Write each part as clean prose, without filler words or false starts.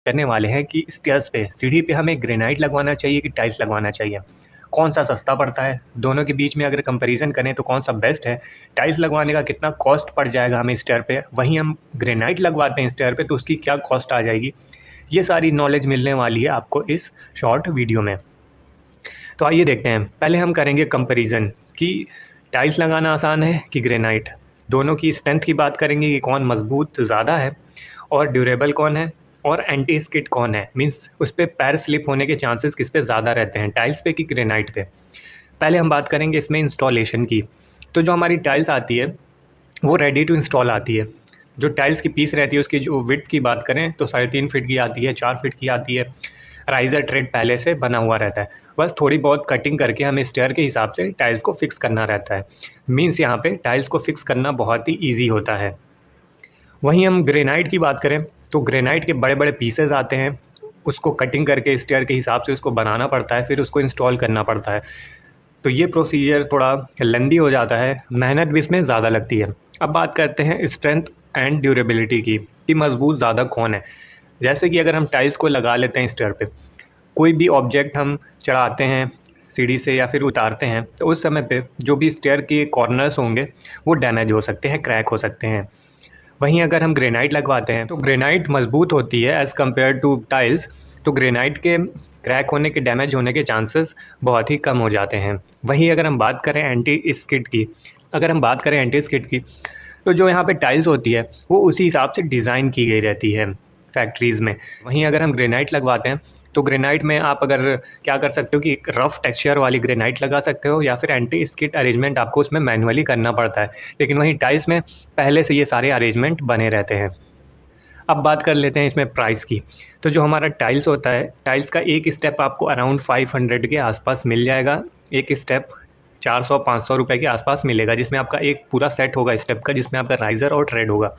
करने वाले हैं कि स्टेयर्स पे, सीढ़ी पे हमें ग्रेनाइट लगवाना चाहिए कि टाइल्स लगवाना चाहिए, कौन सा सस्ता पड़ता है, दोनों के बीच में अगर कंपैरिजन करें तो कौन सा बेस्ट है, टाइल्स लगवाने का कितना कॉस्ट पड़ जाएगा हमें स्टेयर पे, वहीं हम ग्रेनाइट लगवाते हैं स्टेयर पे तो उसकी क्या कॉस्ट आ जाएगी। ये सारी नॉलेज मिलने वाली है आपको इस शॉर्ट वीडियो में। तो आइए देखते हैं। पहले हम करेंगे कंपैरिजन कि टाइल्स लगाना आसान है कि ग्रेनाइट। दोनों की स्ट्रेंथ की बात करेंगे कि कौन मजबूत ज़्यादा है और ड्यूरेबल कौन है और एंटी स्किड कौन है, मींस उस पर पैर स्लिप होने के चांसेस किस पे ज़्यादा रहते हैं, टाइल्स पे कि ग्रेनाइट पे। पहले हम बात करेंगे इसमें इंस्टॉलेशन की। तो जो हमारी टाइल्स आती है वो रेडी टू इंस्टॉल आती है। जो टाइल्स की पीस रहती है उसकी जो विड्थ की बात करें तो 3.5 फीट की आती है, 4 फीट की आती है। राइज़र ट्रेड पहले से बना हुआ रहता है, बस थोड़ी बहुत कटिंग करके हमें स्टेयर के हिसाब से टाइल्स को फिक्स करना रहता है। मीन्स यहाँ पे टाइल्स को फिक्स करना बहुत ही ईजी होता है। वहीं हम ग्रेनाइट की बात करें तो ग्रेनाइट के बड़े बड़े पीसेज आते हैं, उसको कटिंग करके स्टेयर के हिसाब से उसको बनाना पड़ता है, फिर उसको इंस्टॉल करना पड़ता है। तो ये प्रोसीजर थोड़ा लेंदी हो जाता है, मेहनत भी इसमें ज़्यादा लगती है। अब बात करते हैं स्ट्रेंथ एंड ड्यूरेबिलिटी की कि मजबूत ज़्यादा कौन है। जैसे कि अगर हम टाइल्स को लगा लेते हैं स्टेयर पे, कोई भी ऑब्जेक्ट हम चढ़ाते हैं सीढ़ी से या फिर उतारते हैं तो उस समय पे जो भी स्टेयर के कॉर्नर्स होंगे वो डैमेज हो सकते हैं, क्रैक हो सकते हैं। वहीं अगर हम ग्रेनाइट लगवाते हैं तो ग्रेनाइट मजबूत होती है एज़ कम्पेयर टू टाइल्स, तो ग्रेनाइट के क्रैक होने के, डैमेज होने के चांसेस बहुत ही कम हो जाते हैं। वहीं अगर हम बात करें एंटी स्किड की, तो जो यहाँ पे टाइल्स होती है वो उसी हिसाब से डिज़ाइन की गई रहती है फैक्ट्रीज़ में। वहीं अगर हम ग्रेनाइट लगवाते हैं तो ग्रेनाइट में आप अगर क्या कर सकते हो कि एक रफ़ टेक्सचर वाली ग्रेनाइट लगा सकते हो या फिर एंटी स्किड अरेंजमेंट आपको उसमें मैनुअली करना पड़ता है, लेकिन वहीं टाइल्स में पहले से ये सारे अरेंजमेंट बने रहते हैं। अब बात कर लेते हैं इसमें प्राइस की। तो जो हमारा टाइल्स होता है, टाइल्स का एक स्टेप आपको अराउंड 500 के आसपास मिल जाएगा। एक स्टेप 400-500 रुपये के आसपास मिलेगा, जिसमें आपका एक पूरा सेट होगा स्टेप का, जिसमें आपका राइज़र और ट्रेड होगा।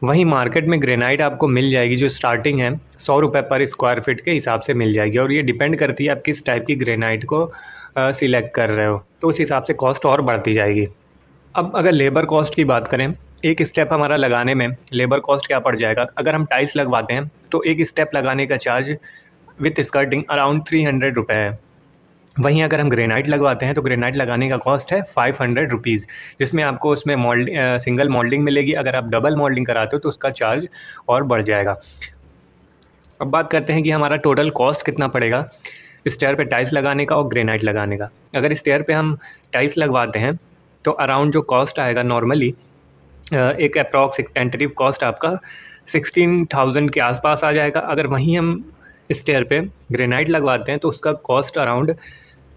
वहीं मार्केट में ग्रेनाइट आपको मिल जाएगी, जो स्टार्टिंग है 100 रुपये पर स्क्वायर फीट के हिसाब से मिल जाएगी, और ये डिपेंड करती है आप किस टाइप की ग्रेनाइट को सिलेक्ट कर रहे हो, तो उस हिसाब से कॉस्ट और बढ़ती जाएगी। अब अगर लेबर कॉस्ट की बात करें, एक स्टेप हमारा लगाने में लेबर कॉस्ट क्या पड़ जाएगा। अगर हम टाइल्स लगवाते हैं तो एक स्टेप लगाने का चार्ज विथ स्कर्टिंग अराउंड 300 रुपये है। वहीं अगर हम ग्रेनाइट लगवाते हैं तो ग्रेनाइट लगाने का कॉस्ट है 500 रुपीज़, जिसमें आपको उसमें सिंगल मोल्डिंग मिलेगी। अगर आप डबल मोल्डिंग कराते हो तो उसका चार्ज और बढ़ जाएगा। अब बात करते हैं कि हमारा टोटल कॉस्ट कितना पड़ेगा स्टेयर पे टाइल्स लगाने का और ग्रेनाइट लगाने का। अगर स्टेयर पे हम टाइल्स लगवाते हैं तो अराउंड जो कॉस्ट आएगा नॉर्मली, एक अप्रॉक्स एक टेंटेटिव कॉस्ट आपका 16,000 के आसपास आ जाएगा। अगर वहीं हम स्टेयर पे ग्रेनाइट लगवाते हैं तो उसका कॉस्ट अराउंड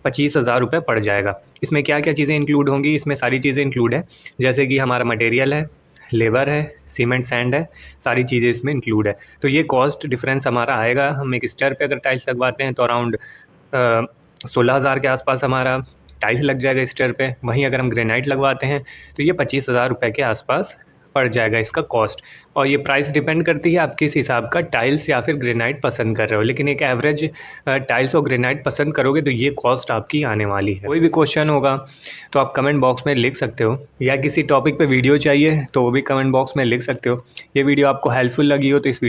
25,000 रुपये पड़ जाएगा। इसमें क्या क्या चीज़ें इंक्लूड होंगी, इसमें सारी चीज़ें इंक्लूड है, जैसे कि हमारा मटेरियल है, लेबर है, सीमेंट सैंड है, सारी चीज़ें इसमें इंक्लूड है। तो ये कॉस्ट डिफरेंस हमारा आएगा। हम एक स्टेयर पे अगर टाइल्स लगवाते हैं तो अराउंड 16,000 के आसपास हमारा टाइल्स लग जाएगा स्टेयर पे। वहीं अगर हम ग्रेनाइट लगवाते हैं तो ये 25,000 रुपये के आसपास पड़ जाएगा इसका कॉस्ट। और ये प्राइस डिपेंड करती है आप किस हिसाब का टाइल्स या फिर ग्रेनाइट पसंद कर रहे हो, लेकिन एक एवरेज टाइल्स और ग्रेनाइट पसंद करोगे तो ये कॉस्ट आपकी आने वाली है। कोई भी क्वेश्चन होगा तो आप कमेंट बॉक्स में लिख सकते हो, या किसी टॉपिक पे वीडियो चाहिए तो वो भी कमेंट बॉक्स में लिख सकते हो। ये वीडियो आपको हेल्पफुल लगी हो तो इस